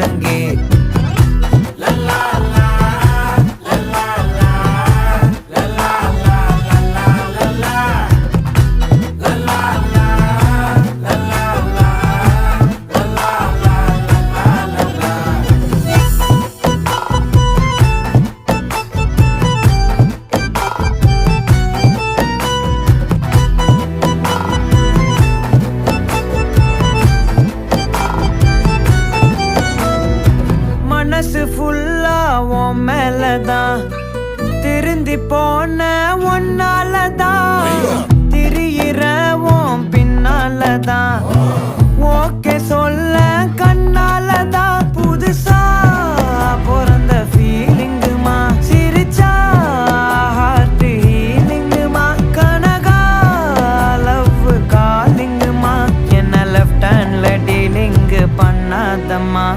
முழங்கே. மனசு ஃபுல்லா உன் மேலதான், திருந்தி போன ஒன்னாலதான், திரியிற உன் பின்னாலதான், ஓகே சொல்ல கண்ணாலதான். புதுசா பிறந்த ஃபீலிங்குமா, சிரிச்சா ஹார்ட் ஹீலிங்குமா, கனகா லவ் காலிங்குமா, என்ன லெஃப்ட் ஹேண்ட்ல டீலிங் பண்ணாதம்மா.